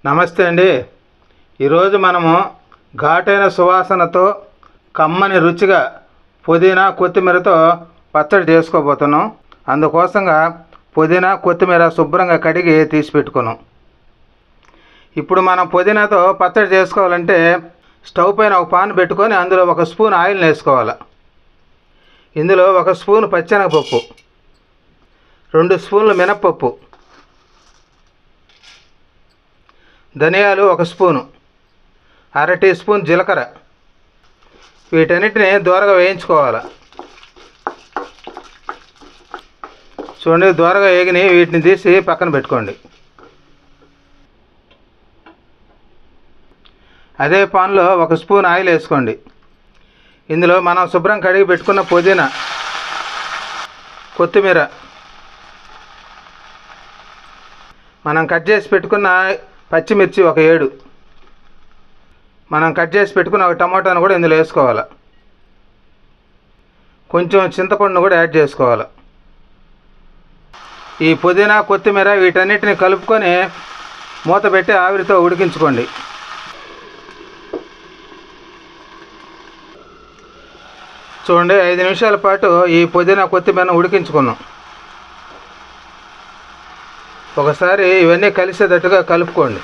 నమస్తే అండి. ఈరోజు మనము ఘాటైన సువాసనతో కమ్మని రుచిగా పుదీనా కొత్తిమీరతో పచ్చడి చేసుకోబోతున్నాం. అందుకోసంగా పుదీనా కొత్తిమీర శుభ్రంగా కడిగి తీసి పెట్టుకున్నాం. ఇప్పుడు మనం పుదీనాతో పచ్చడి చేసుకోవాలంటే స్టవ్ పైన ఒక పాన్ పెట్టుకొని అందులో 1 స్పూన్ ఆయిల్ని వేసుకోవాలి. ఇందులో 1 స్పూన్ పచ్చెనగపప్పు, 2 స్పూన్లు మినప్పప్పు, ధనియాలు 1 స్పూను, 1/2 టీ స్పూన్ జీలకర్ర, వీటన్నిటిని దోరగా వేయించుకోవాలి. చూడండి, దోరగా వేగిని వీటిని తీసి పక్కన పెట్టుకోండి. అదే పాన్లో 1 స్పూన్ ఆయిల్ వేసుకోండి. ఇందులో మనం శుభ్రం కడిగి పెట్టుకున్న పుదీనా, కొత్తిమీర, మనం కట్ చేసి పెట్టుకున్న పచ్చిమిర్చి 7, మనం కట్ చేసి పెట్టుకున్న 1 టమాటాను కూడా ఇందులో వేసుకోవాలి. కొంచెం చింతపండును కూడా యాడ్ చేసుకోవాలి. ఈ పుదీనా కొత్తిమీర వీటన్నిటిని కలుపుకొని మూత పెట్టి ఆవిరితో ఉడికించుకోండి. చూడండి, 5 నిమిషాల పాటు ఈ పుదీనా కొత్తిమీరను ఉడికించుకున్నాం. ఒకసారి ఇవన్నీ కలిసేటట్టుగా కలుపుకోండి.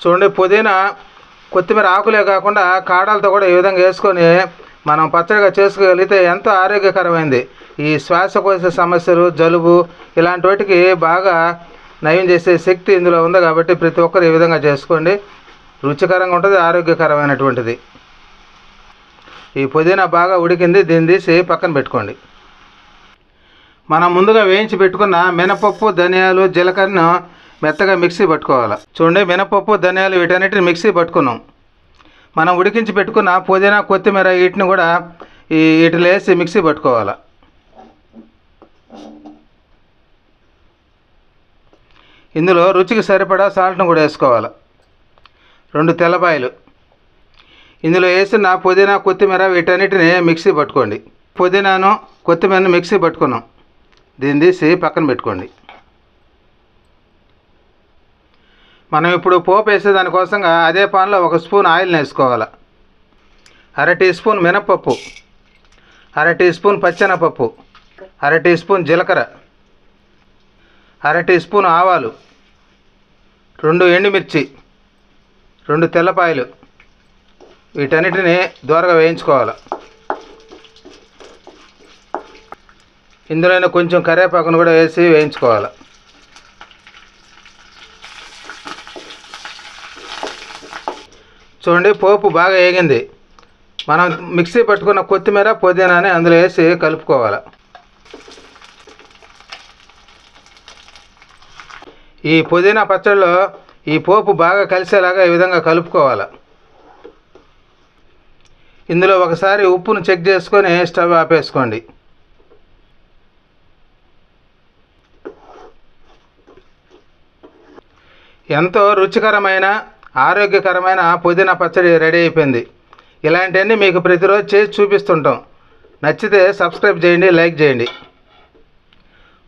చూడండి, పుదీనా కొత్తిమీర ఆకులే కాకుండా కాడలతో కూడా ఈ విధంగా వేసుకొని మనం పచ్చడిగా చేసుకోగలిగితే ఎంతో ఆరోగ్యకరమైంది. ఈ శ్వాసకోశ సమస్యలు, జలుబు ఇలాంటి వాటికి బాగా నయం చేసే శక్తి ఇందులో ఉంది. కాబట్టి ప్రతి ఒక్కరు ఈ విధంగా చేసుకోండి. రుచికరంగా ఉంటుంది, ఆరోగ్యకరమైనటువంటిది. ఈ పుదీనా బాగా ఉడికింది, దీన్ని తీసి పక్కన పెట్టుకోండి. మనం ముందుగా వేయించి పెట్టుకున్న మినపప్పు, ధనియాలు, జీలకర్రను మెత్తగా మిక్సీ పట్టుకోవాలి. చూడండి, మినపప్పు, ధనియాలు వీటన్నిటిని మిక్సీ పట్టుకున్నాం. మనం ఉడికించి పెట్టుకున్న పుదీనా కొత్తిమీర వీటిని కూడా వీటిలో వేసి మిక్సీ పట్టుకోవాలి. ఇందులో రుచికి సరిపడా సాల్ట్ను కూడా వేసుకోవాలి. 2 తెల్లపాయలు. ఇందులో వేసిన పుదీనా కొత్తిమీర వీటన్నిటిని మిక్సీ పట్టుకోండి. పుదీనాను కొత్తిమీరను మిక్సీ పట్టుకున్నాం, దీన్ని తీసి పక్కన పెట్టుకోండి. మనం ఇప్పుడు పోపు వేసే దానికోసంగా అదే పాన్లో 1 స్పూన్ ఆయిల్ని వేసుకోవాలి. 1/2 టీ స్పూన్ మినప్పప్పు, 1/2 టీ స్పూన్ పచ్చెనగపప్పు, 1/2 టీ స్పూన్ జీలకర్ర, 1/2 టీ స్పూన్ ఆవాలు, 2 ఎండుమిర్చి, 2 తెల్లపాయలు వీటన్నిటిని దోరగా వేయించుకోవాలి. ఇందులోనే కొంచెం కరివేపాకును కూడా వేసి వేయించుకోవాలి. చూడండి, పోపు బాగా వేగింది. మనం మిక్సీ పట్టుకున్న కొత్తిమీర, పుదీనాని అందులో వేసి కలుపుకోవాలి. ఈ పుదీనా పచ్చడిలో ఈ పోపు బాగా కలిసేలాగా ఈ విధంగా కలుపుకోవాలి. ఇందులో ఒకసారి ఉప్పును చెక్ చేసుకొని స్టవ్ ఆపేసుకోండి. ఎంతో రుచికరమైన, ఆరోగ్యకరమైన పుదీనా పచ్చడి రెడీ అయిపోయింది. ఇలాంటివన్నీ మీకు ప్రతిరోజు చేసి చూపిస్తుంటాం. నచ్చితే సబ్స్క్రైబ్ చేయండి, లైక్ చేయండి.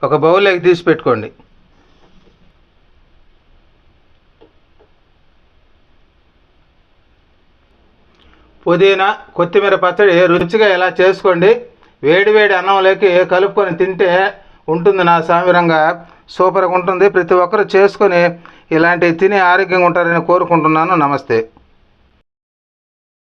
ఒక బౌల్లోకి తీసి పెట్టుకోండి. పుదీనా కొత్తిమీర పచ్చడి రుచిగా ఇలా చేసుకోండి. వేడి వేడి అన్నంలోకి కలుపుకొని తింటే ఉంటుంది నా సామిరంగా. సూపర్గా ఉంటుంది. ప్రతి ఒక్కరు చేసుకొని ఇలాంటివి తిని ఆరోగ్యంగా ఉంటారని కోరుకుంటున్నాను. నమస్తే.